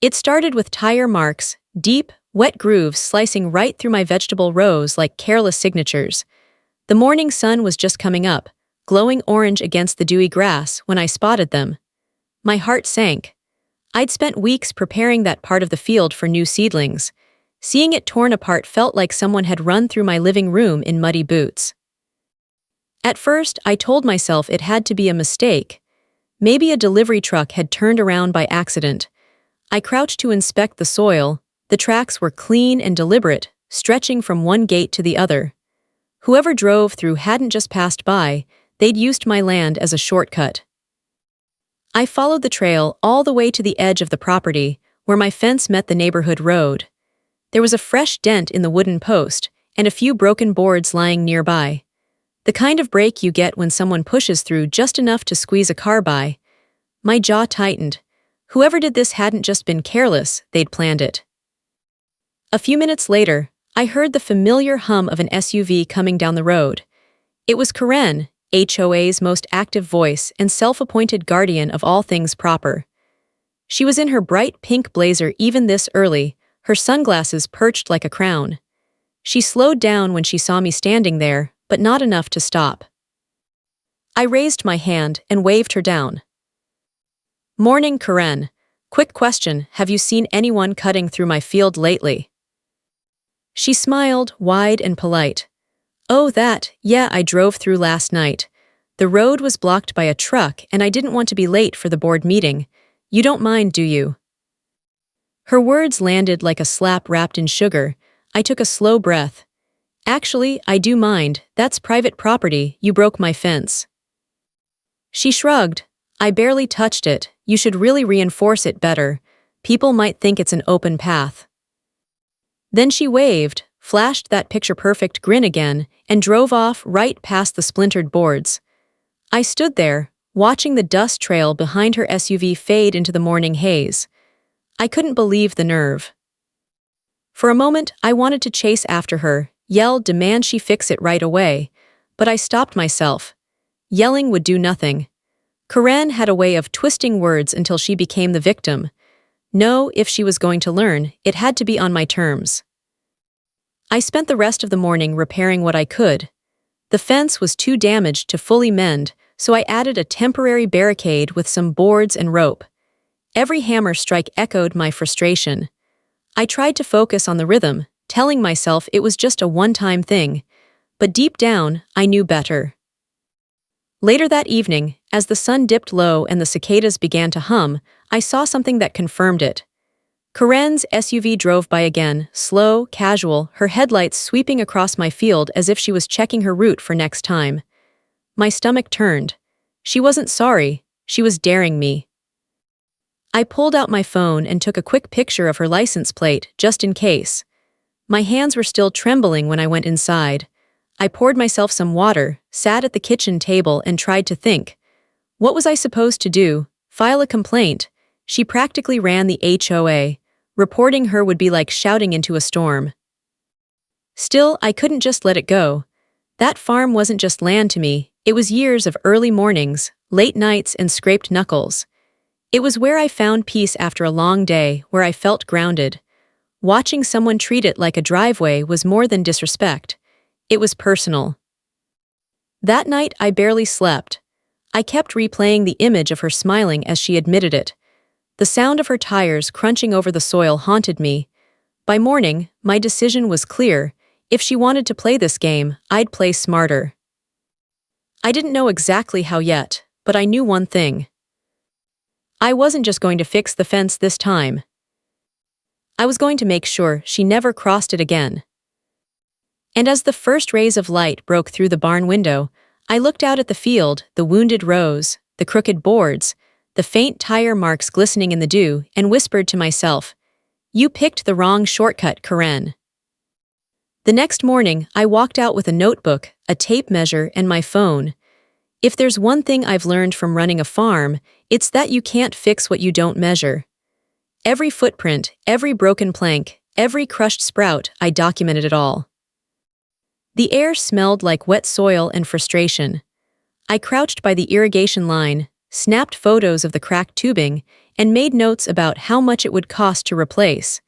It started with tire marks, deep, wet grooves slicing right through my vegetable rows like careless signatures. The morning sun was just coming up, glowing orange against the dewy grass when I spotted them. My heart sank. I'd spent weeks preparing that part of the field for new seedlings. Seeing it torn apart felt like someone had run through my living room in muddy boots. At first, I told myself it had to be a mistake. Maybe a delivery truck had turned around by accident. I crouched to inspect the soil. The tracks were clean and deliberate, stretching from one gate to the other. Whoever drove through hadn't just passed by, they'd used my land as a shortcut. I followed the trail all the way to the edge of the property, where my fence met the neighborhood road. There was a fresh dent in the wooden post, and a few broken boards lying nearby. The kind of break you get when someone pushes through just enough to squeeze a car by. My jaw tightened. Whoever did this hadn't just been careless, they'd planned it. A few minutes later, I heard the familiar hum of an SUV coming down the road. It was Karen, HOA's most active voice and self-appointed guardian of all things proper. She was in her bright pink blazer even this early, her sunglasses perched like a crown. She slowed down when she saw me standing there, but not enough to stop. I raised my hand and waved her down. "Morning, Karen. Quick question, have you seen anyone cutting through my field lately?" She smiled, wide and polite. "Oh, yeah, I drove through last night. The road was blocked by a truck and I didn't want to be late for the board meeting. You don't mind, do you?" Her words landed like a slap wrapped in sugar. I took a slow breath. "Actually, I do mind. That's private property. You broke my fence." She shrugged. "I barely touched it. You should really reinforce it better. People might think it's an open path." Then she waved, flashed that picture-perfect grin again, and drove off right past the splintered boards. I stood there, watching the dust trail behind her SUV fade into the morning haze. I couldn't believe the nerve. For a moment, I wanted to chase after her, yell, demand she fix it right away, but I stopped myself. Yelling would do nothing. Karen had a way of twisting words until she became the victim. No, if she was going to learn, it had to be on my terms. I spent the rest of the morning repairing what I could. The fence was too damaged to fully mend, so I added a temporary barricade with some boards and rope. Every hammer strike echoed my frustration. I tried to focus on the rhythm, telling myself it was just a one-time thing, but deep down, I knew better. Later that evening, as the sun dipped low and the cicadas began to hum, I saw something that confirmed it. Karen's SUV drove by again, slow, casual, her headlights sweeping across my field as if she was checking her route for next time. My stomach turned. She wasn't sorry, she was daring me. I pulled out my phone and took a quick picture of her license plate, just in case. My hands were still trembling when I went inside. I poured myself some water, sat at the kitchen table and tried to think. What was I supposed to do? File a complaint? She practically ran the HOA. Reporting her would be like shouting into a storm. Still, I couldn't just let it go. That farm wasn't just land to me, it was years of early mornings, late nights and scraped knuckles. It was where I found peace after a long day, where I felt grounded. Watching someone treat it like a driveway was more than disrespect. It was personal. That night, I barely slept. I kept replaying the image of her smiling as she admitted it. The sound of her tires crunching over the soil haunted me. By morning, my decision was clear. If she wanted to play this game, I'd play smarter. I didn't know exactly how yet, but I knew one thing. I wasn't just going to fix the fence this time. I was going to make sure she never crossed it again. And as the first rays of light broke through the barn window, I looked out at the field, the wounded rows, the crooked boards, the faint tire marks glistening in the dew, and whispered to myself, "You picked the wrong shortcut, Karen." The next morning, I walked out with a notebook, a tape measure, and my phone. If there's one thing I've learned from running a farm, it's that you can't fix what you don't measure. Every footprint, every broken plank, every crushed sprout, I documented it all. The air smelled like wet soil and frustration. I crouched by the irrigation line, snapped photos of the cracked tubing, and made notes about how much it would cost to replace.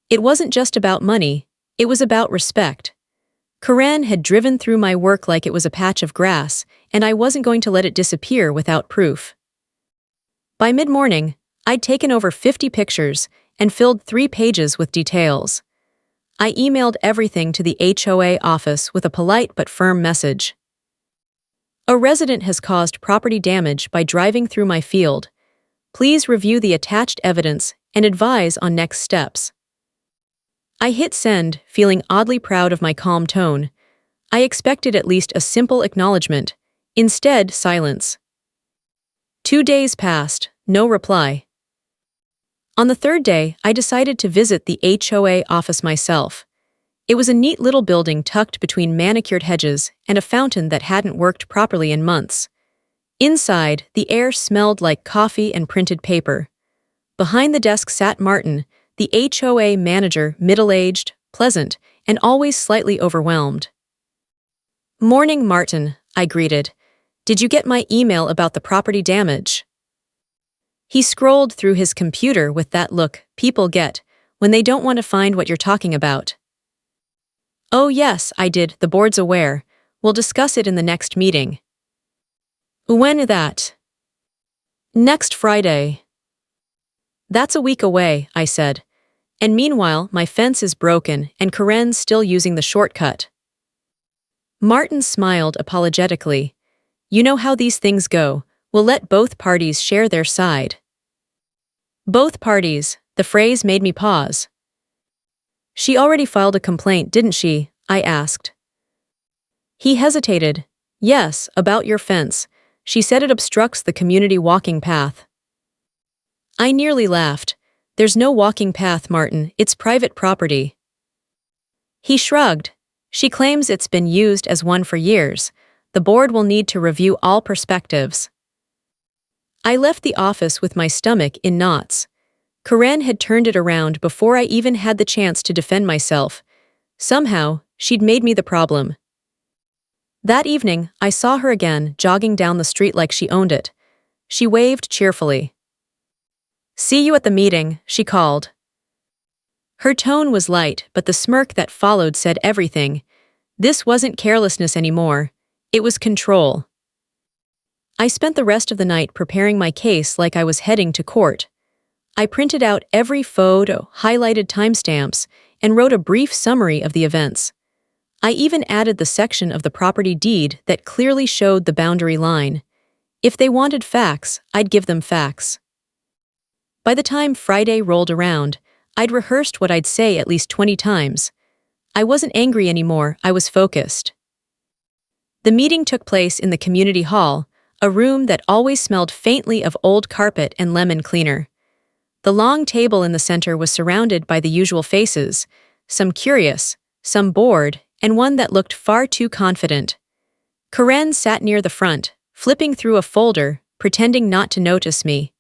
It wasn't just about money, it was about respect. Karen had driven through my work like it was a patch of grass, and I wasn't going to let it disappear without proof. By mid-morning, I'd taken over 50 pictures and filled 3 pages with details. I emailed everything to the HOA office with a polite but firm message. A resident has caused property damage by driving through my field. Please review the attached evidence and advise on next steps. I hit send, feeling oddly proud of my calm tone. I expected at least a simple acknowledgement. Instead, silence. 2 days passed, no reply. On the 3rd day, I decided to visit the HOA office myself. It was a neat little building tucked between manicured hedges and a fountain that hadn't worked properly in months. Inside, the air smelled like coffee and printed paper. Behind the desk sat Martin, the HOA manager, middle-aged, pleasant, and always slightly overwhelmed. "Morning, Martin," I greeted. "Did you get my email about the property damage?" He scrolled through his computer with that look people get when they don't want to find what you're talking about. "Oh yes, I did, the board's aware. We'll discuss it in the next meeting." "When is that?" "Next Friday." "That's a week away," I said. "And meanwhile, my fence is broken and Karen's still using the shortcut." Martin smiled apologetically. "You know how these things go. We'll let both parties share their side." Both parties, the phrase made me pause. "She already filed a complaint, didn't she?" I asked. He hesitated. "Yes, about your fence. She said it obstructs the community walking path." I nearly laughed. "There's no walking path, Martin, it's private property." He shrugged. "She claims it's been used as one for years. The board will need to review all perspectives." I left the office with my stomach in knots. Karen had turned it around before I even had the chance to defend myself. Somehow, she'd made me the problem. That evening, I saw her again, jogging down the street like she owned it. She waved cheerfully. "See you at the meeting," she called. Her tone was light, but the smirk that followed said everything. This wasn't carelessness anymore. It was control. I spent the rest of the night preparing my case like I was heading to court. I printed out every photo, highlighted timestamps, and wrote a brief summary of the events. I even added the section of the property deed that clearly showed the boundary line. If they wanted facts, I'd give them facts. By the time Friday rolled around, I'd rehearsed what I'd say at least 20 times. I wasn't angry anymore, I was focused. The meeting took place in the community hall, a room that always smelled faintly of old carpet and lemon cleaner. The long table in the center was surrounded by the usual faces, some curious, some bored, and one that looked far too confident. Karen sat near the front, flipping through a folder, pretending not to notice me.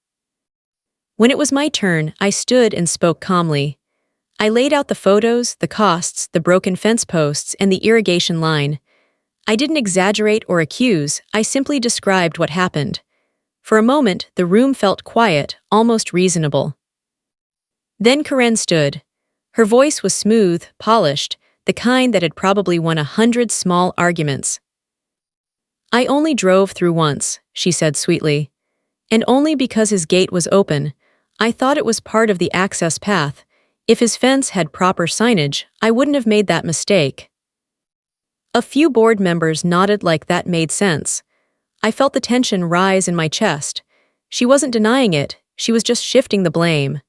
When it was my turn, I stood and spoke calmly. I laid out the photos, the costs, the broken fence posts, and the irrigation line. I didn't exaggerate or accuse, I simply described what happened. For a moment, the room felt quiet, almost reasonable. Then Karen stood. Her voice was smooth, polished, the kind that had probably won 100 small arguments. "I only drove through once," she said sweetly. "And only because his gate was open. I thought it was part of the access path. If his fence had proper signage, I wouldn't have made that mistake." A few board members nodded like that made sense. I felt the tension rise in my chest. She wasn't denying it, she was just shifting the blame.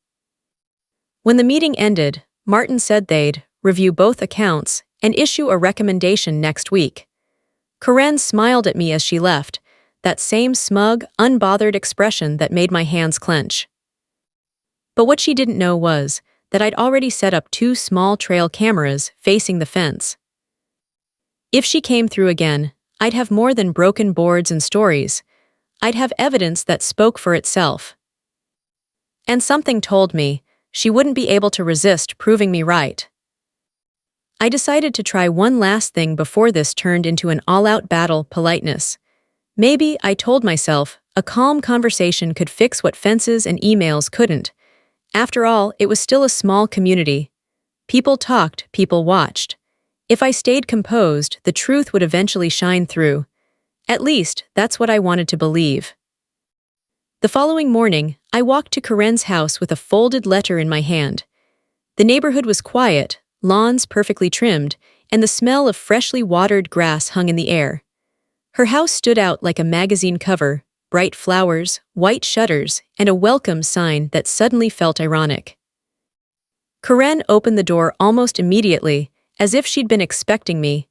When the meeting ended, Martin said they'd review both accounts and issue a recommendation next week. Karen smiled at me as she left, that same smug, unbothered expression that made my hands clench. But what she didn't know was that I'd already set up 2 small trail cameras facing the fence. If she came through again, I'd have more than broken boards and stories. I'd have evidence that spoke for itself. And something told me she wouldn't be able to resist proving me right. I decided to try one last thing before this turned into an all-out battle: politeness. Maybe, I told myself, A calm conversation could fix what fences and emails couldn't. After all, it was still a small community. People talked, people watched. If I stayed composed, the truth would eventually shine through. At least, that's what I wanted to believe. The following morning, I walked to Karen's house with a folded letter in my hand. The neighborhood was quiet, lawns perfectly trimmed, and the smell of freshly watered grass hung in the air. Her house stood out like a magazine cover, bright flowers, white shutters, and a welcome sign that suddenly felt ironic. Karen opened the door almost immediately, as if she'd been expecting me.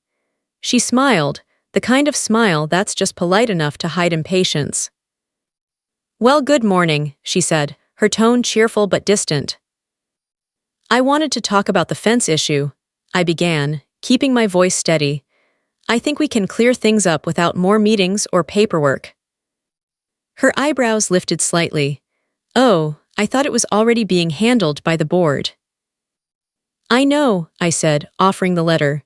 She smiled, the kind of smile that's just polite enough to hide impatience. "Well, good morning," she said, her tone cheerful but distant. "I wanted to talk about the fence issue," I began, keeping my voice steady. "I think we can clear things up without more meetings or paperwork." Her eyebrows lifted slightly. "Oh, I thought it was already being handled by the board." "I know," I said, offering the letter.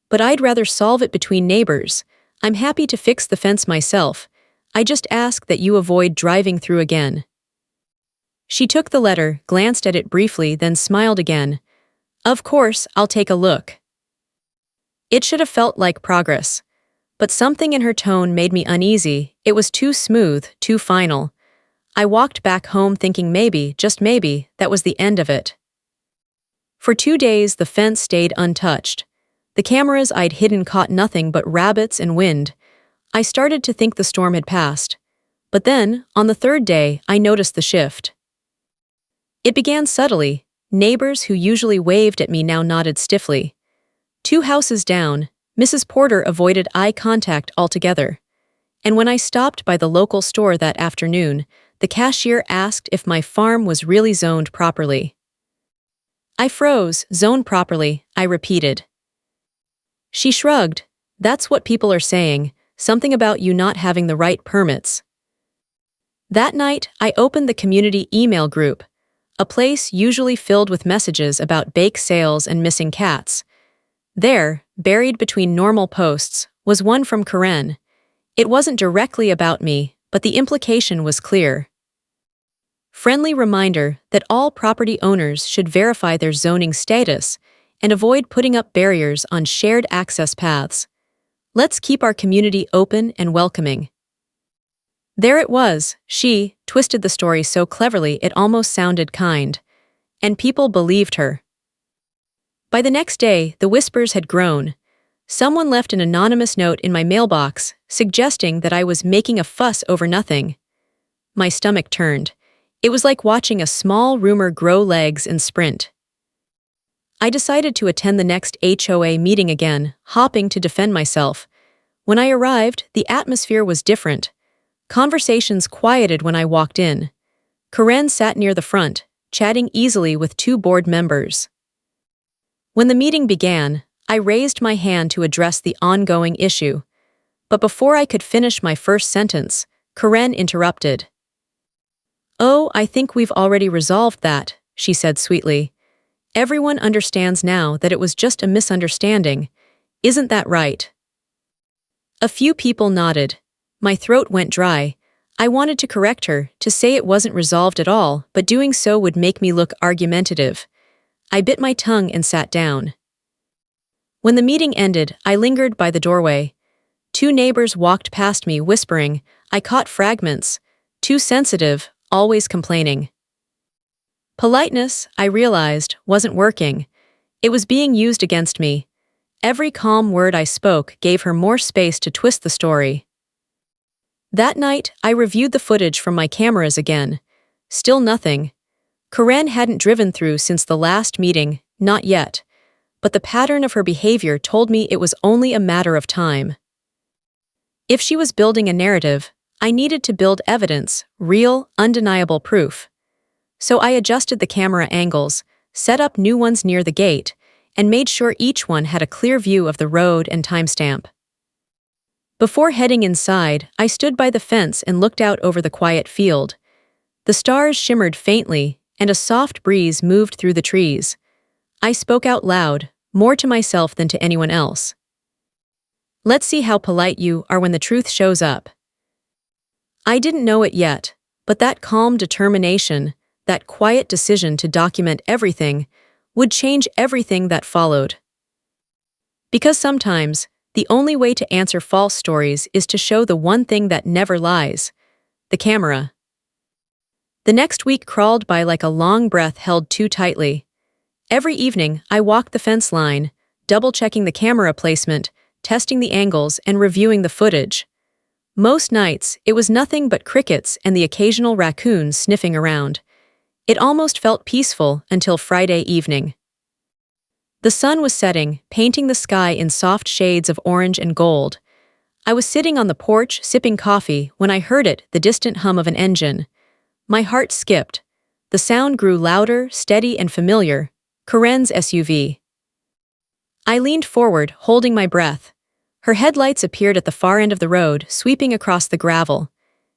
"But I'd rather solve it between neighbors. I'm happy to fix the fence myself. I just ask that you avoid driving through again." She took the letter, glanced at it briefly, then smiled again. "Of course, I'll take a look." It should have felt like progress. But something in her tone made me uneasy. It was too smooth, too final. I walked back home thinking maybe, just maybe, that was the end of it. For 2 days, the fence stayed untouched. The cameras I'd hidden caught nothing but rabbits and wind. I started to think the storm had passed. But then, on the 3rd day, I noticed the shift. It began subtly. Neighbors who usually waved at me now nodded stiffly. 2 houses down, Mrs. Porter avoided eye contact altogether. And when I stopped by the local store that afternoon, the cashier asked if my farm was really zoned properly. I froze. "Zoned properly," I repeated. She shrugged. "That's what people are saying, something about you not having the right permits." That night, I opened the community email group, a place usually filled with messages about bake sales and missing cats. There, buried between normal posts, was one from Karen. It wasn't directly about me, but the implication was clear. Friendly reminder that all property owners should verify their zoning status and avoid putting up barriers on shared access paths. Let's keep our community open and welcoming. There it was. She twisted the story so cleverly it almost sounded kind. And people believed her. By the next day, the whispers had grown. Someone left an anonymous note in my mailbox, suggesting that I was making a fuss over nothing. My stomach turned. It was like watching a small rumor grow legs and sprint. I decided to attend the next HOA meeting again, hopping to defend myself. When I arrived, the atmosphere was different. Conversations quieted when I walked in. Karen sat near the front, chatting easily with 2 board members. When the meeting began, I raised my hand to address the ongoing issue. But before I could finish my first sentence, Karen interrupted. "Oh, I think we've already resolved that," she said sweetly. "Everyone understands now that it was just a misunderstanding. Isn't that right?" A few people nodded. My throat went dry. I wanted to correct her, to say it wasn't resolved at all, but doing so would make me look argumentative. I bit my tongue and sat down. When the meeting ended, I lingered by the doorway. 2 neighbors walked past me, whispering. I caught fragments. Too sensitive, always complaining. Politeness, I realized, wasn't working. It was being used against me. Every calm word I spoke gave her more space to twist the story. That night, I reviewed the footage from my cameras again. Still nothing. Karen hadn't driven through since the last meeting, not yet. But the pattern of her behavior told me it was only a matter of time. If she was building a narrative, I needed to build evidence, real, undeniable proof. So I adjusted the camera angles, set up new ones near the gate, and made sure each one had a clear view of the road and timestamp. Before heading inside, I stood by the fence and looked out over the quiet field. The stars shimmered faintly, and a soft breeze moved through the trees. I spoke out loud, more to myself than to anyone else. "Let's see how polite you are when the truth shows up." I didn't know it yet, but that calm determination, that quiet decision to document everything, would change everything that followed. Because sometimes, the only way to answer false stories is to show the one thing that never lies: the camera. The next week crawled by like a long breath held too tightly. Every evening, I walked the fence line, double-checking the camera placement, testing the angles, and reviewing the footage. Most nights, it was nothing but crickets and the occasional raccoon sniffing around. It almost felt peaceful until Friday evening. The sun was setting, painting the sky in soft shades of orange and gold. I was sitting on the porch sipping coffee when I heard it, the distant hum of an engine. My heart skipped. The sound grew louder, steady, and familiar. Corinne's SUV. I leaned forward, holding my breath. Her headlights appeared at the far end of the road, sweeping across the gravel.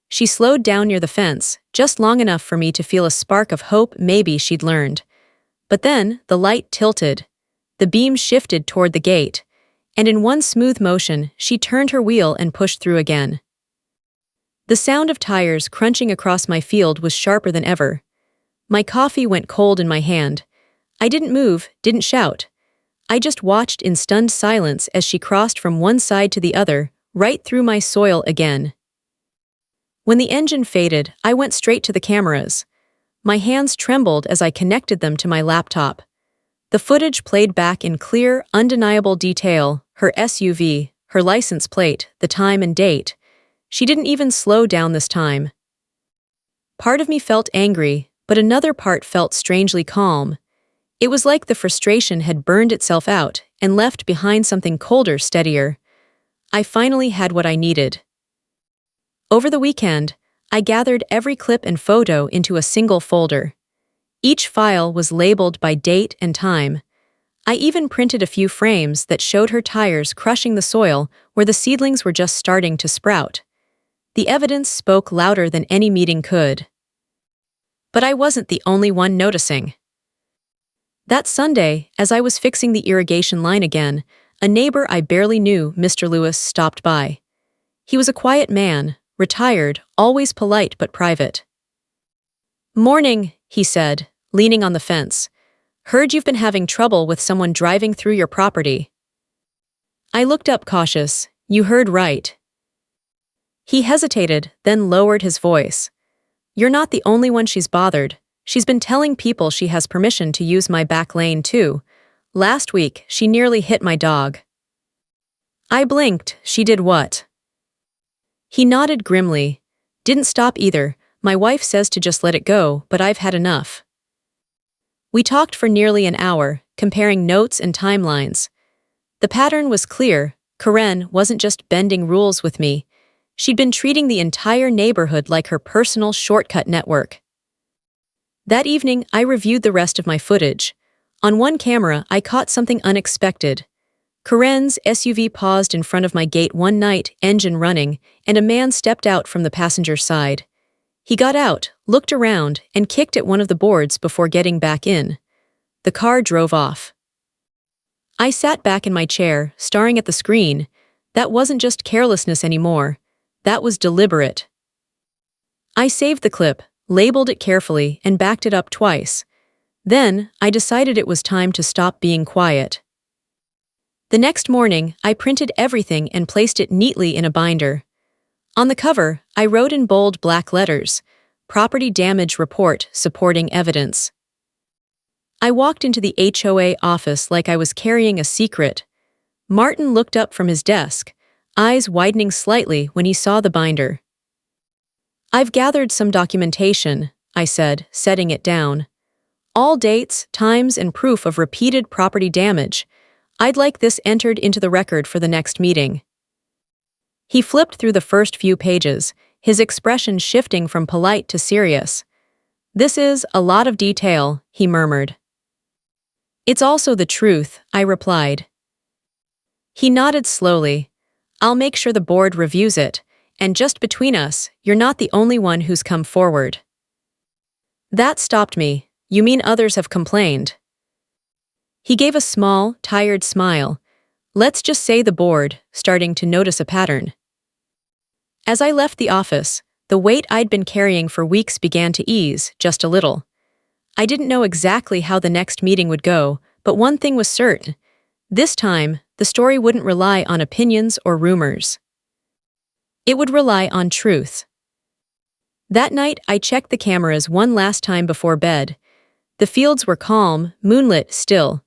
She slowed down near the fence, just long enough for me to feel a spark of hope maybe she'd learned. But then, the light tilted. The beam shifted toward the gate, and in one smooth motion, she turned her wheel and pushed through again. The sound of tires crunching across my field was sharper than ever. My coffee went cold in my hand. I didn't move, didn't shout. I just watched in stunned silence as she crossed from one side to the other, right through my soil again. When the engine faded, I went straight to the cameras. My hands trembled as I connected them to my laptop. The footage played back in clear, undeniable detail: her SUV, her license plate, the time and date. She didn't even slow down this time. Part of me felt angry, but another part felt strangely calm. It was like the frustration had burned itself out and left behind something colder, steadier. I finally had what I needed. Over the weekend, I gathered every clip and photo into a single folder. Each file was labeled by date and time. I even printed a few frames that showed her tires crushing the soil where the seedlings were just starting to sprout. The evidence spoke louder than any meeting could. But I wasn't the only one noticing. That Sunday, as I was fixing the irrigation line again, a neighbor I barely knew, Mr. Lewis, stopped by. He was a quiet man, retired, always polite but private. "Morning," he said, leaning on the fence. "Heard you've been having trouble with someone driving through your property." I looked up, cautious. "You heard right." He hesitated, then lowered his voice. "You're not the only one she's bothered. She's been telling people she has permission to use my back lane, too. Last week, she nearly hit my dog." I blinked. "She did what?" He nodded grimly. "Didn't stop either. My wife says to just let it go, but I've had enough." We talked for nearly an hour, comparing notes and timelines. The pattern was clear. Corinne wasn't just bending rules with me. She'd been treating the entire neighborhood like her personal shortcut network. That evening, I reviewed the rest of my footage. On one camera, I caught something unexpected. Corinne's SUV paused in front of my gate one night, engine running, and a man stepped out from the passenger side. He got out, looked around, and kicked at one of the boards before getting back in. The car drove off. I sat back in my chair, staring at the screen. That wasn't just carelessness anymore. That was deliberate. I saved the clip, labeled it carefully, and backed it up twice. Then, I decided it was time to stop being quiet. The next morning, I printed everything and placed it neatly in a binder. On the cover, I wrote in bold black letters, "Property Damage Report Supporting Evidence." I walked into the HOA office like I was carrying a secret. Martin looked up from his desk, eyes widening slightly when he saw the binder. "I've gathered some documentation," I said, setting it down. "All dates, times, and proof of repeated property damage. I'd like this entered into the record for the next meeting." He flipped through the first few pages, his expression shifting from polite to serious. "This is a lot of detail," he murmured. "It's also the truth," I replied. He nodded slowly. "I'll make sure the board reviews it. And just between us, you're not the only one who's come forward." That stopped me. "You mean others have complained?" He gave a small, tired smile. "Let's just say the board, starting to notice a pattern." As I left the office, the weight I'd been carrying for weeks began to ease, just a little. I didn't know exactly how the next meeting would go, but one thing was certain. This time, the story wouldn't rely on opinions or rumors. It would rely on truth. That night, I checked the cameras one last time before bed. The fields were calm, moonlit still.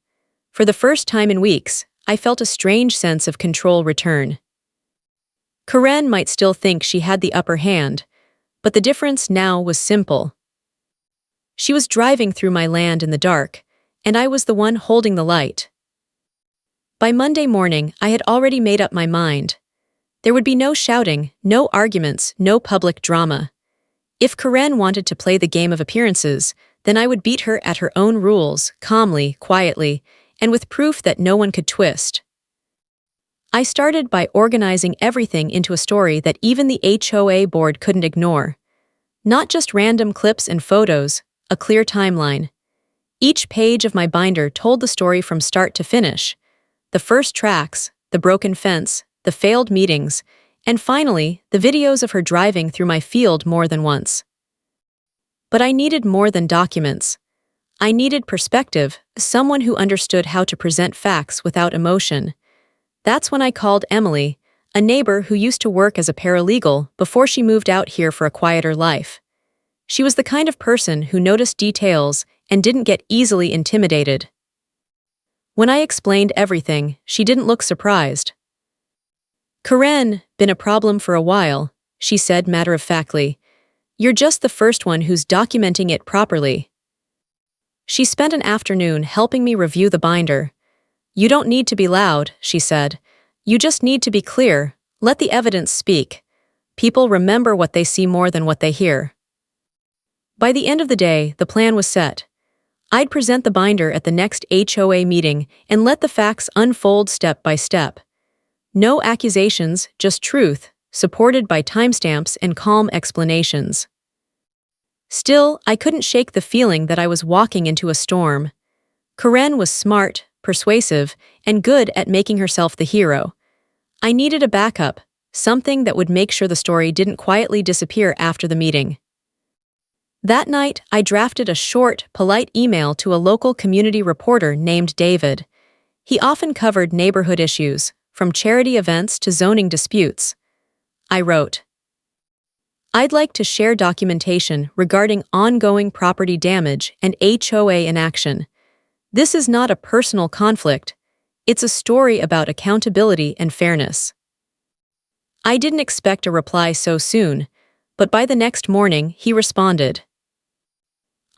For the first time in weeks, I felt a strange sense of control return. Karen might still think she had the upper hand, but the difference now was simple. She was driving through my land in the dark, and I was the one holding the light. By Monday morning, I had already made up my mind. There would be no shouting, no arguments, no public drama. If Karen wanted to play the game of appearances, then I would beat her at her own rules, calmly, quietly, and with proof that no one could twist. I started by organizing everything into a story that even the HOA board couldn't ignore. Not just random clips and photos, a clear timeline. Each page of my binder told the story from start to finish. The first tracks, the broken fence, the failed meetings, and finally, the videos of her driving through my field more than once. But I needed more than documents. I needed perspective, someone who understood how to present facts without emotion. That's when I called Emily, a neighbor who used to work as a paralegal before she moved out here for a quieter life. She was the kind of person who noticed details and didn't get easily intimidated. When I explained everything, she didn't look surprised. "Karen, been a problem for a while," she said matter-of-factly. "You're just the first one who's documenting it properly." She spent an afternoon helping me review the binder. "You don't need to be loud," she said. "You just need to be clear, let the evidence speak. People remember what they see more than what they hear." By the end of the day, the plan was set. I'd present the binder at the next HOA meeting and let the facts unfold step by step. No accusations, just truth, supported by timestamps and calm explanations. Still, I couldn't shake the feeling that I was walking into a storm. Karen was smart, persuasive, and good at making herself the hero. I needed a backup, something that would make sure the story didn't quietly disappear after the meeting. That night, I drafted a short, polite email to a local community reporter named David. He often covered neighborhood issues, from charity events to zoning disputes. I wrote, "I'd like to share documentation regarding ongoing property damage and HOA inaction. This is not a personal conflict. It's a story about accountability and fairness." I didn't expect a reply so soon, but by the next morning, he responded,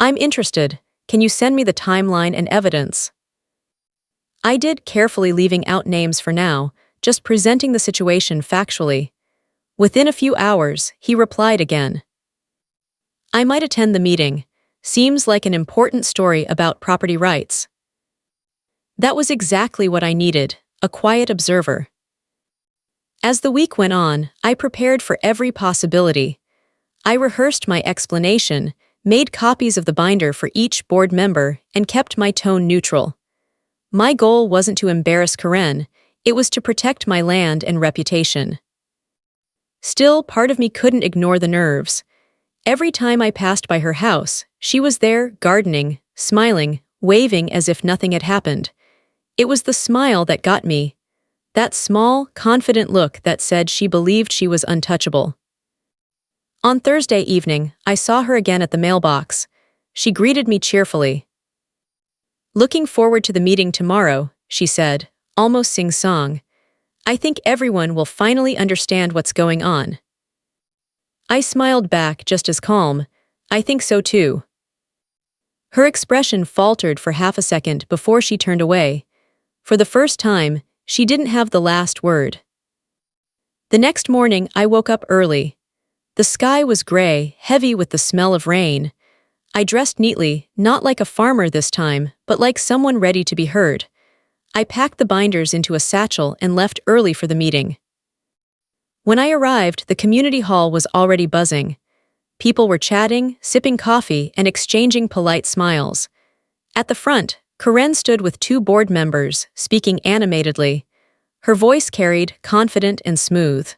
"I'm interested. Can you send me the timeline and evidence?" I did, carefully leaving out names for now, just presenting the situation factually. Within a few hours, he replied again. "I might attend the meeting. Seems like an important story about property rights." That was exactly what I needed, a quiet observer. As the week went on, I prepared for every possibility. I rehearsed my explanation, made copies of the binder for each board member, and kept my tone neutral. My goal wasn't to embarrass Karen, it was to protect my land and reputation. Still, part of me couldn't ignore the nerves. Every time I passed by her house, she was there, gardening, smiling, waving as if nothing had happened. It was the smile that got me. That small, confident look that said she believed she was untouchable. On Thursday evening, I saw her again at the mailbox. She greeted me cheerfully. "Looking forward to the meeting tomorrow," she said, almost sing-song. "I think everyone will finally understand what's going on." I smiled back just as calm. "I think so too." Her expression faltered for half a second before she turned away. For the first time, she didn't have the last word. The next morning, I woke up early. The sky was gray, heavy with the smell of rain. I dressed neatly, not like a farmer this time, but like someone ready to be heard. I packed the binders into a satchel and left early for the meeting. When I arrived, the community hall was already buzzing. People were chatting, sipping coffee, and exchanging polite smiles. At the front, Karen stood with two board members, speaking animatedly. Her voice carried, confident and smooth.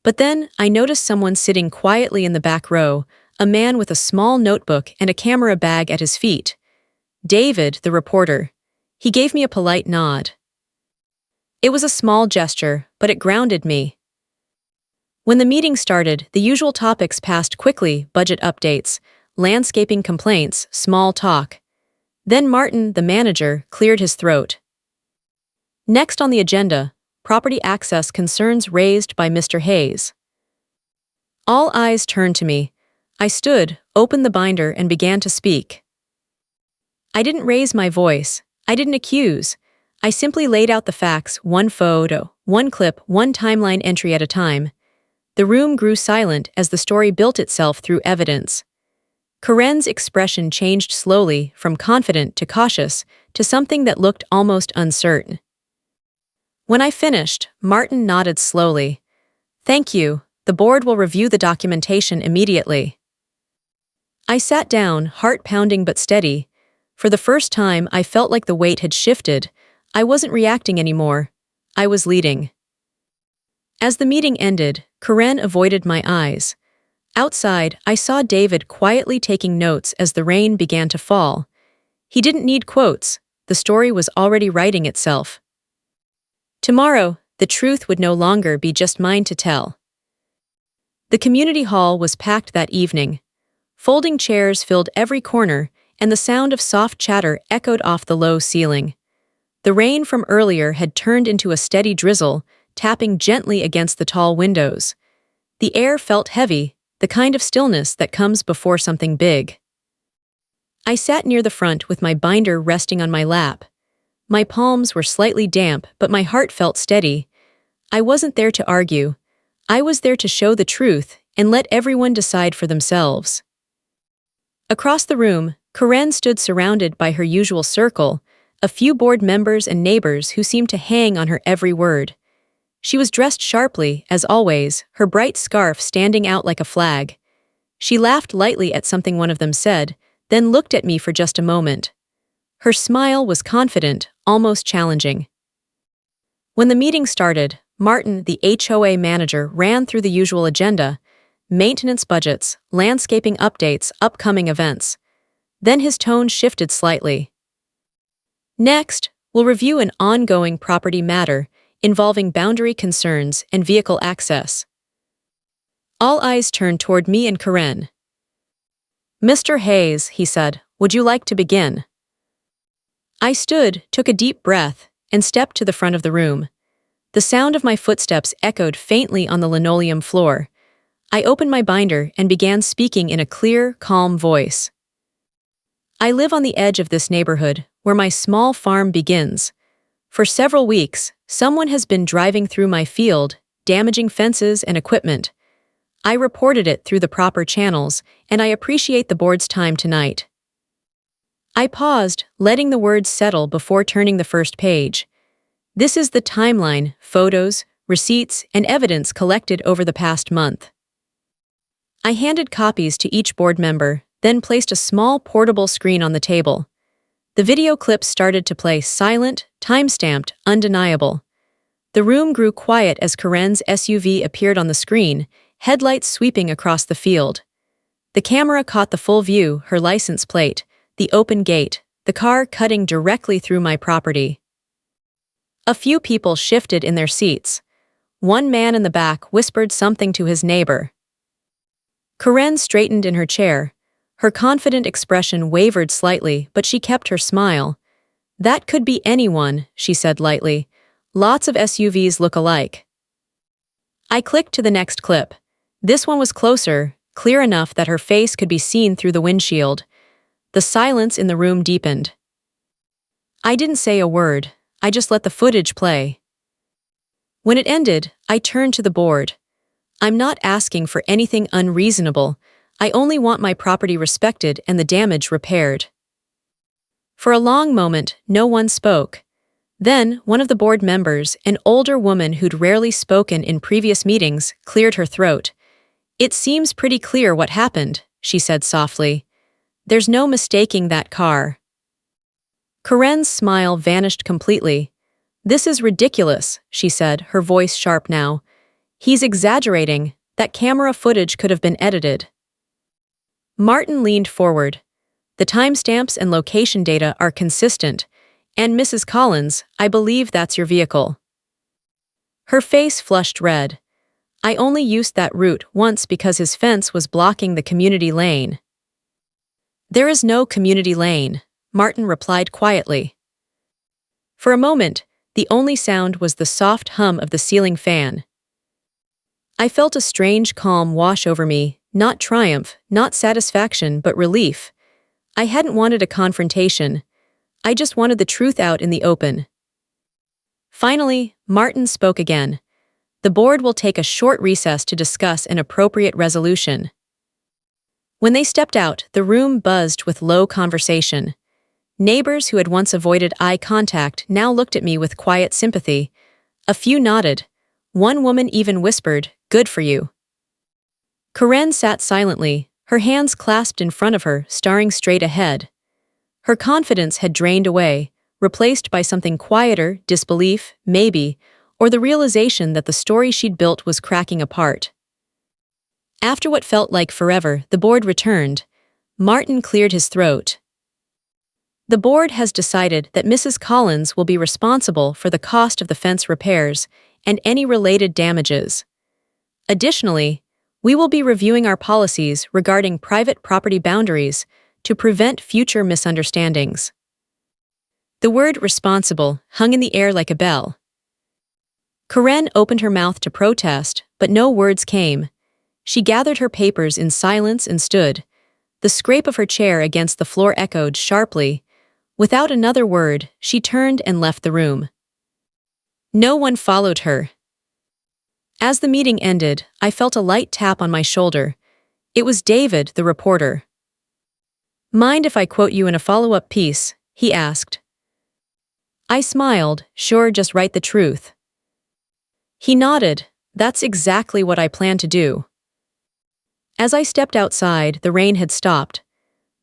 But then I noticed someone sitting quietly in the back row, a man with a small notebook and a camera bag at his feet. David, the reporter. He gave me a polite nod. It was a small gesture, but it grounded me. When the meeting started, the usual topics passed quickly: budget updates, landscaping complaints, small talk. Then Martin, the manager, cleared his throat. Next on the agenda, property access concerns raised by Mr. Hayes. All eyes turned to me. I stood, opened the binder, and began to speak. I didn't raise my voice. I didn't accuse. I simply laid out the facts, one photo, one clip, one timeline entry at a time. The room grew silent as the story built itself through evidence. Karen's expression changed slowly, from confident to cautious, to something that looked almost uncertain. When I finished, Martin nodded slowly. "Thank you. The board will review the documentation immediately." I sat down, heart pounding but steady. For the first time, I felt like the weight had shifted. I wasn't reacting anymore. I was leading. As the meeting ended, Karen avoided my eyes. Outside, I saw David quietly taking notes as the rain began to fall. He didn't need quotes. The story was already writing itself. Tomorrow, the truth would no longer be just mine to tell. The community hall was packed that evening. Folding chairs filled every corner, and the sound of soft chatter echoed off the low ceiling. The rain from earlier had turned into a steady drizzle, tapping gently against the tall windows. The air felt heavy, the kind of stillness that comes before something big. I sat near the front with my binder resting on my lap. My palms were slightly damp, but my heart felt steady. I wasn't there to argue. I was there to show the truth and let everyone decide for themselves. Across the room, Karen stood surrounded by her usual circle, a few board members and neighbors who seemed to hang on her every word. She was dressed sharply, as always, her bright scarf standing out like a flag. She laughed lightly at something one of them said, then looked at me for just a moment. Her smile was confident, almost challenging. When the meeting started, Martin, the HOA manager, ran through the usual agenda: maintenance budgets, landscaping updates, upcoming events. Then his tone shifted slightly. Next, we'll review an ongoing property matter involving boundary concerns and vehicle access. All eyes turned toward me and Karen. "Mr. Hayes," he said, "would you like to begin?" I stood, took a deep breath, and stepped to the front of the room. The sound of my footsteps echoed faintly on the linoleum floor. I opened my binder and began speaking in a clear, calm voice. I live on the edge of this neighborhood, where my small farm begins. For several weeks, someone has been driving through my field, damaging fences and equipment. I reported it through the proper channels, and I appreciate the board's time tonight. I paused, letting the words settle before turning the first page. This is the timeline, photos, receipts, and evidence collected over the past month. I handed copies to each board member, then placed a small portable screen on the table. The video clips started to play, silent, time-stamped, undeniable. The room grew quiet as Karen's SUV appeared on the screen, headlights sweeping across the field. The camera caught the full view: her license plate, the open gate, the car cutting directly through my property. A few people shifted in their seats. One man in the back whispered something to his neighbor. Karen straightened in her chair. Her confident expression wavered slightly, but she kept her smile. "That could be anyone," she said lightly. "Lots of SUVs look alike." I clicked to the next clip. This one was closer, clear enough that her face could be seen through the windshield. The silence in the room deepened. I didn't say a word. I just let the footage play. When it ended, I turned to the board. "I'm not asking for anything unreasonable. I only want my property respected and the damage repaired." For a long moment, no one spoke. Then, one of the board members, an older woman who'd rarely spoken in previous meetings, cleared her throat. "It seems pretty clear what happened," she said softly. "There's no mistaking that car." Karen's smile vanished completely. "This is ridiculous," she said, her voice sharp now. He's exaggerating. That camera footage could have been edited. Martin leaned forward. The timestamps and location data are consistent. And Mrs. Collins, I believe that's your vehicle. Her face flushed red. I only used that route once because his fence was blocking the community lane. There is no community lane, Martin replied quietly. For a moment, the only sound was the soft hum of the ceiling fan. I felt a strange calm wash over me, not triumph, not satisfaction, but relief. I hadn't wanted a confrontation. I just wanted the truth out in the open. Finally, Martin spoke again. The board will take a short recess to discuss an appropriate resolution. When they stepped out, the room buzzed with low conversation. Neighbors who had once avoided eye contact now looked at me with quiet sympathy. A few nodded. One woman even whispered, "Good for you." Karen sat silently, her hands clasped in front of her, staring straight ahead. Her confidence had drained away, replaced by something quieter, disbelief, maybe, or the realization that the story she'd built was cracking apart. After what felt like forever, the board returned. Martin cleared his throat. The board has decided that Mrs. Collins will be responsible for the cost of the fence repairs and any related damages. Additionally, we will be reviewing our policies regarding private property boundaries to prevent future misunderstandings. The word responsible hung in the air like a bell. Karen opened her mouth to protest, but no words came. She gathered her papers in silence and stood. The scrape of her chair against the floor echoed sharply. Without another word, she turned and left the room. No one followed her. As the meeting ended, I felt a light tap on my shoulder. It was David, the reporter. "Mind if I quote you in a follow-up piece?" he asked. I smiled, sure, just write the truth. He nodded. That's exactly what I plan to do. As I stepped outside, the rain had stopped.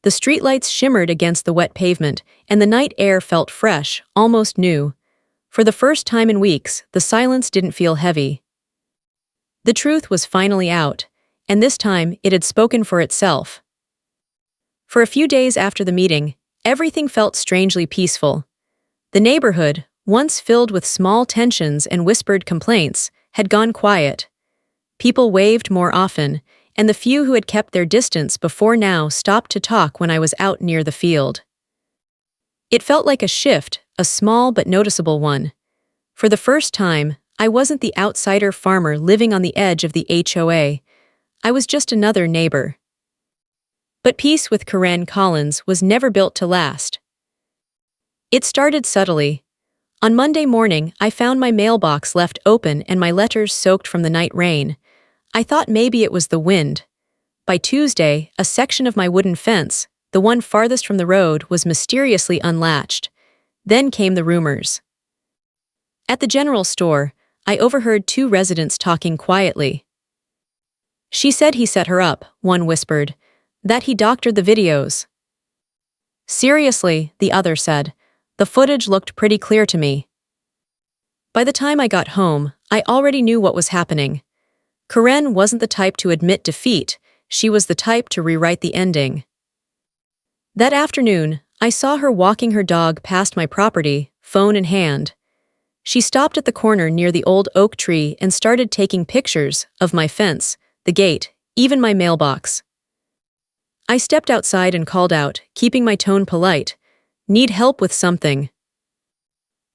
The streetlights shimmered against the wet pavement, and the night air felt fresh, almost new. For the first time in weeks, the silence didn't feel heavy. The truth was finally out, and this time it had spoken for itself. For a few days after the meeting, everything felt strangely peaceful. The neighborhood, once filled with small tensions and whispered complaints, had gone quiet. People waved more often, and the few who had kept their distance before now stopped to talk when I was out near the field. It felt like a shift, a small but noticeable one. For the first time, I wasn't the outsider farmer living on the edge of the HOA. I was just another neighbor. But peace with Karen Collins was never built to last. It started subtly. On Monday morning, I found my mailbox left open and my letters soaked from the night rain. I thought maybe it was the wind. By Tuesday, a section of my wooden fence, the one farthest from the road, was mysteriously unlatched. Then came the rumors. At the general store, I overheard two residents talking quietly. "She said he set her up," one whispered. "That he doctored the videos." "Seriously," the other said. "The footage looked pretty clear to me." By the time I got home, I already knew what was happening. Karen wasn't the type to admit defeat, she was the type to rewrite the ending. That afternoon, I saw her walking her dog past my property, phone in hand. She stopped at the corner near the old oak tree and started taking pictures of my fence, the gate, even my mailbox. I stepped outside and called out, keeping my tone polite, "Need help with something?"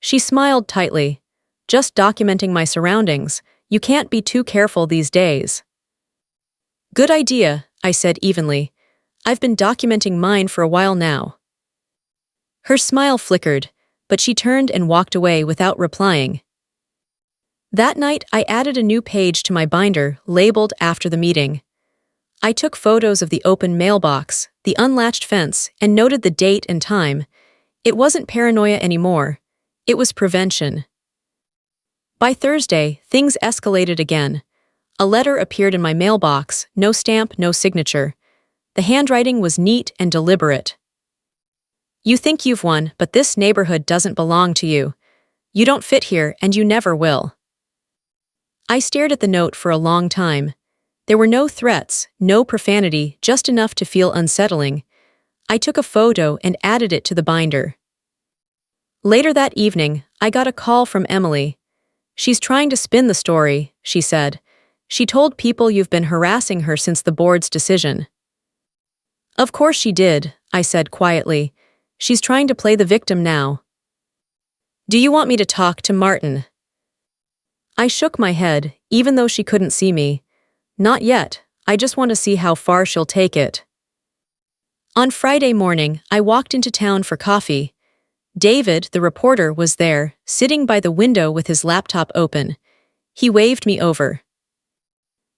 She smiled tightly. "Just documenting my surroundings. You can't be too careful these days." "Good idea," I said evenly. "I've been documenting mine for a while now." Her smile flickered, but she turned and walked away without replying. That night, I added a new page to my binder, labeled after the meeting. I took photos of the open mailbox, the unlatched fence, and noted the date and time. It wasn't paranoia anymore. It was prevention. By Thursday, things escalated again. A letter appeared in my mailbox, no stamp, no signature. The handwriting was neat and deliberate. "You think you've won, but this neighborhood doesn't belong to you. You don't fit here, and you never will." I stared at the note for a long time. There were no threats, no profanity, just enough to feel unsettling. I took a photo and added it to the binder. Later that evening, I got a call from Emily. "She's trying to spin the story," she said. "She told people you've been harassing her since the board's decision." "Of course she did," I said quietly. "She's trying to play the victim now." "Do you want me to talk to Martin?" I shook my head, even though she couldn't see me. "Not yet, I just want to see how far she'll take it." On Friday morning, I walked into town for coffee. David, the reporter, was there, sitting by the window with his laptop open. He waved me over.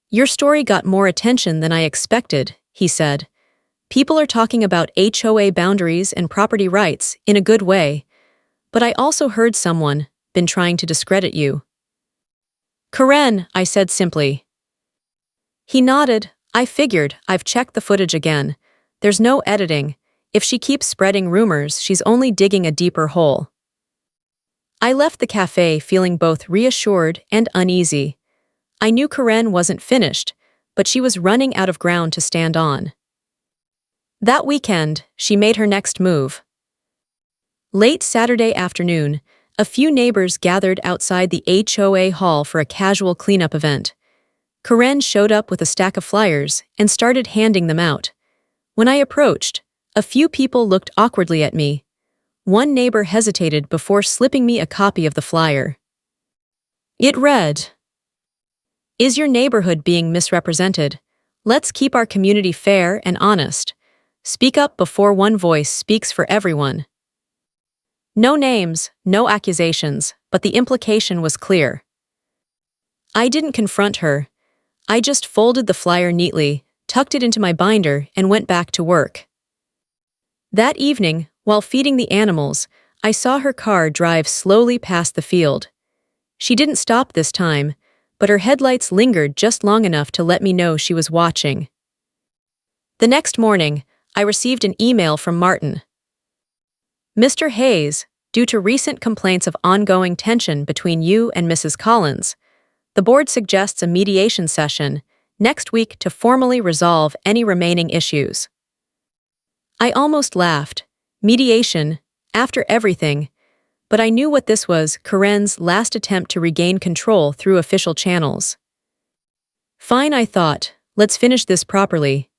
"Your story got more attention than I expected," he said. "People are talking about HOA boundaries and property rights in a good way. But I also heard someone been trying to discredit you." "Karen," I said simply. He nodded. "I figured. I've checked the footage again. There's no editing. If she keeps spreading rumors, she's only digging a deeper hole." I left the cafe feeling both reassured and uneasy. I knew Karen wasn't finished, but she was running out of ground to stand on. That weekend, she made her next move. Late Saturday afternoon, a few neighbors gathered outside the HOA hall for a casual cleanup event. Karen showed up with a stack of flyers and started handing them out. When I approached, a few people looked awkwardly at me. One neighbor hesitated before slipping me a copy of the flyer. It read, "Is your neighborhood being misrepresented? Let's keep our community fair and honest. Speak up before one voice speaks for everyone." No names, no accusations, but the implication was clear. I didn't confront her. I just folded the flyer neatly, tucked it into my binder, and went back to work. That evening, while feeding the animals, I saw her car drive slowly past the field. She didn't stop this time, but her headlights lingered just long enough to let me know she was watching. The next morning, I received an email from Martin. "Mr. Hayes, due to recent complaints of ongoing tension between you and Mrs. Collins, the board suggests a mediation session next week to formally resolve any remaining issues." I almost laughed. Mediation, after everything, but I knew what this was: Karen's last attempt to regain control through official channels. Fine, I thought, let's finish this properly.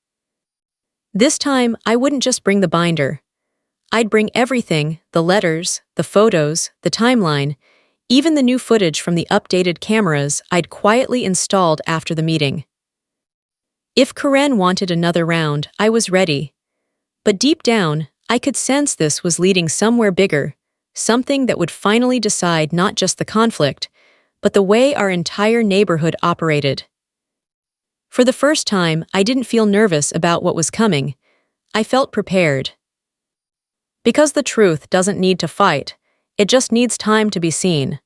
This time, I wouldn't just bring the binder. I'd bring everything: the letters, the photos, the timeline, even the new footage from the updated cameras I'd quietly installed after the meeting. If Karen wanted another round, I was ready. But deep down, I could sense this was leading somewhere bigger, something that would finally decide not just the conflict, but the way our entire neighborhood operated. For the first time, I didn't feel nervous about what was coming. I felt prepared. Because the truth doesn't need to fight, it just needs time to be seen.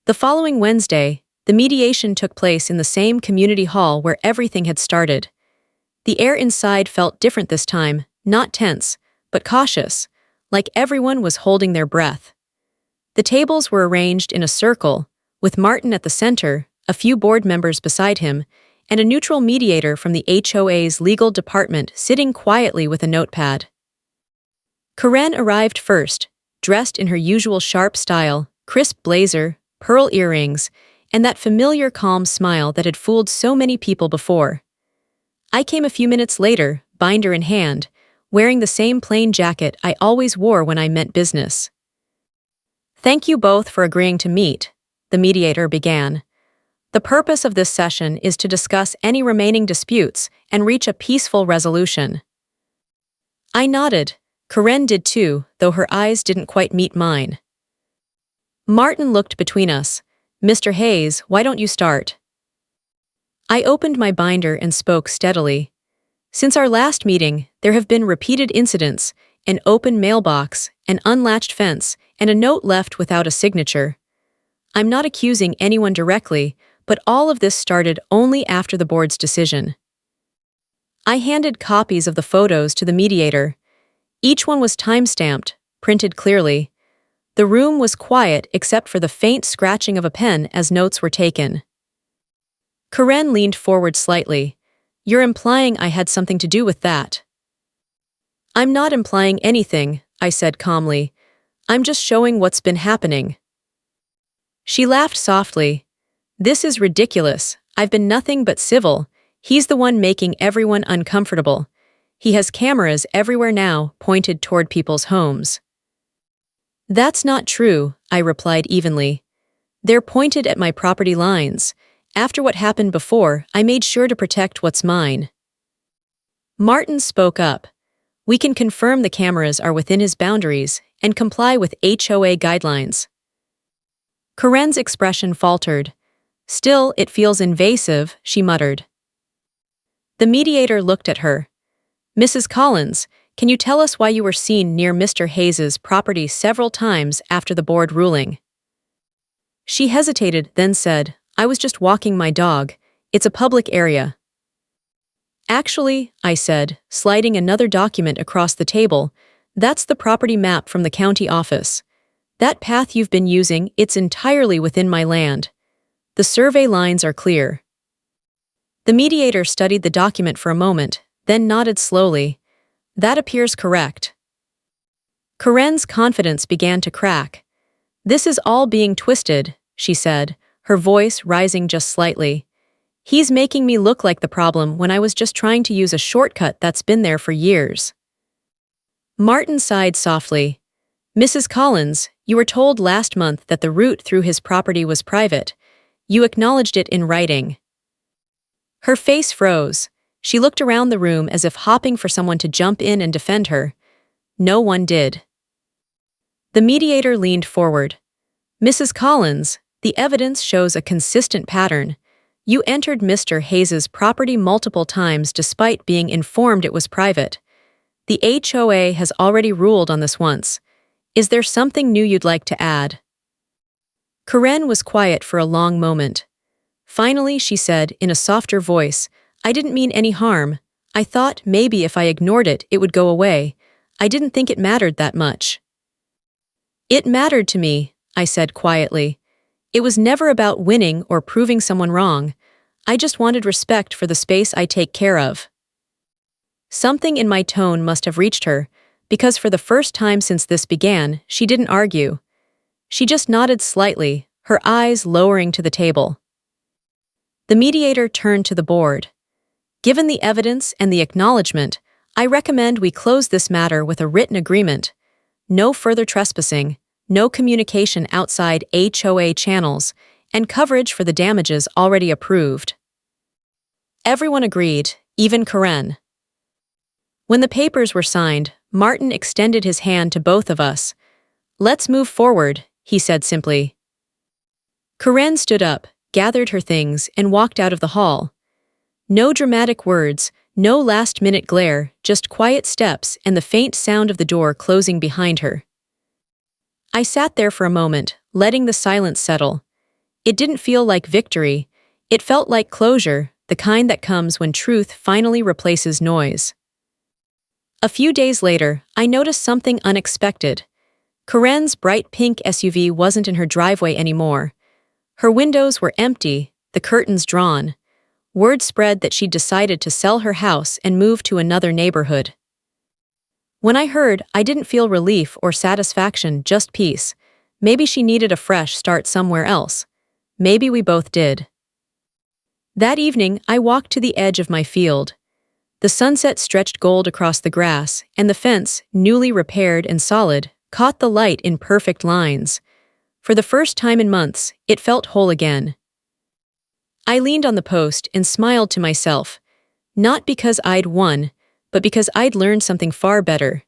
The following Wednesday, the mediation took place in the same community hall where everything had started. The air inside felt different this time, not tense, but cautious, like everyone was holding their breath. The tables were arranged in a circle, with Martin at the center, a few board members beside him, and a neutral mediator from the HOA's legal department sitting quietly with a notepad. Karen arrived first, dressed in her usual sharp style, crisp blazer, pearl earrings, and that familiar calm smile that had fooled so many people before. I came a few minutes later, binder in hand, wearing the same plain jacket I always wore when I meant business. "Thank you both for agreeing to meet," the mediator began. "The purpose of this session is to discuss any remaining disputes and reach a peaceful resolution." I nodded. Karen did too, though her eyes didn't quite meet mine. Martin looked between us. "Mr. Hayes, why don't you start?" I opened my binder and spoke steadily. "Since our last meeting, there have been repeated incidents: an open mailbox, an unlatched fence, and a note left without a signature. I'm not accusing anyone directly, but all of this started only after the board's decision." I handed copies of the photos to the mediator. Each one was time-stamped, printed clearly. The room was quiet except for the faint scratching of a pen as notes were taken. Karen leaned forward slightly. "You're implying I had something to do with that." "I'm not implying anything," I said calmly. "I'm just showing what's been happening." She laughed softly. "This is ridiculous. I've been nothing but civil. He's the one making everyone uncomfortable. He has cameras everywhere now, pointed toward people's homes." "That's not true," I replied evenly. "They're pointed at my property lines. After what happened before, I made sure to protect what's mine." Martin spoke up. "We can confirm the cameras are within his boundaries and comply with HOA guidelines." Karen's expression faltered. "Still, it feels invasive," she muttered. The mediator looked at her. "Mrs. Collins, can you tell us why you were seen near Mr. Hayes's property several times after the board ruling?" She hesitated, then said, "I was just walking my dog. It's a public area." "Actually," I said, sliding another document across the table, "that's the property map from the county office. That path you've been using, it's entirely within my land. The survey lines are clear." The mediator studied the document for a moment, then nodded slowly. "That appears correct." Karen's confidence began to crack. "This is all being twisted," she said, her voice rising just slightly. "He's making me look like the problem when I was just trying to use a shortcut that's been there for years." Martin sighed softly. "Mrs. Collins, you were told last month that the route through his property was private. You acknowledged it in writing." Her face froze. She looked around the room as if hopping for someone to jump in and defend her. No one did. The mediator leaned forward. "Mrs. Collins, the evidence shows a consistent pattern. You entered Mr. Hayes's property multiple times despite being informed it was private. The HOA has already ruled on this once. Is there something new you'd like to add?" Karen was quiet for a long moment. Finally, she said, in a softer voice, "I didn't mean any harm. I thought maybe if I ignored it, it would go away. I didn't think it mattered that much." "It mattered to me," I said quietly. "It was never about winning or proving someone wrong. I just wanted respect for the space I take care of." Something in my tone must have reached her, because for the first time since this began, she didn't argue. She just nodded slightly, her eyes lowering to the table. The mediator turned to the board. "Given the evidence and the acknowledgement, I recommend we close this matter with a written agreement. No further trespassing, no communication outside HOA channels, and coverage for the damages already approved." Everyone agreed, even Karen. When the papers were signed, Martin extended his hand to both of us. "Let's move forward," he said simply. Karen stood up, gathered her things, and walked out of the hall. No dramatic words, no last-minute glare, just quiet steps and the faint sound of the door closing behind her. I sat there for a moment, letting the silence settle. It didn't feel like victory. It felt like closure, the kind that comes when truth finally replaces noise. A few days later, I noticed something unexpected. Karen's bright pink SUV wasn't in her driveway anymore. Her windows were empty, the curtains drawn. Word spread that she'd decided to sell her house and move to another neighborhood. When I heard, I didn't feel relief or satisfaction, just peace. Maybe she needed a fresh start somewhere else. Maybe we both did. That evening, I walked to the edge of my field. The sunset stretched gold across the grass, and the fence, newly repaired and solid, caught the light in perfect lines. For the first time in months, it felt whole again. I leaned on the post and smiled to myself, not because I'd won, but because I'd learned something far better.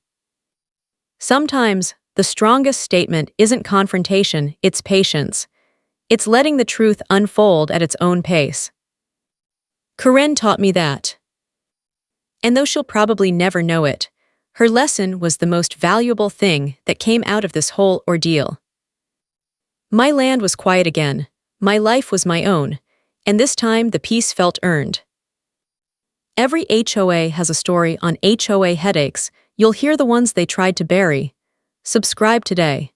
Sometimes, the strongest statement isn't confrontation, it's patience. It's letting the truth unfold at its own pace. Karen taught me that. And though she'll probably never know it, her lesson was the most valuable thing that came out of this whole ordeal. My land was quiet again, my life was my own, and this time the peace felt earned. Every HOA has a story on HOA headaches. You'll hear the ones they tried to bury. Subscribe today.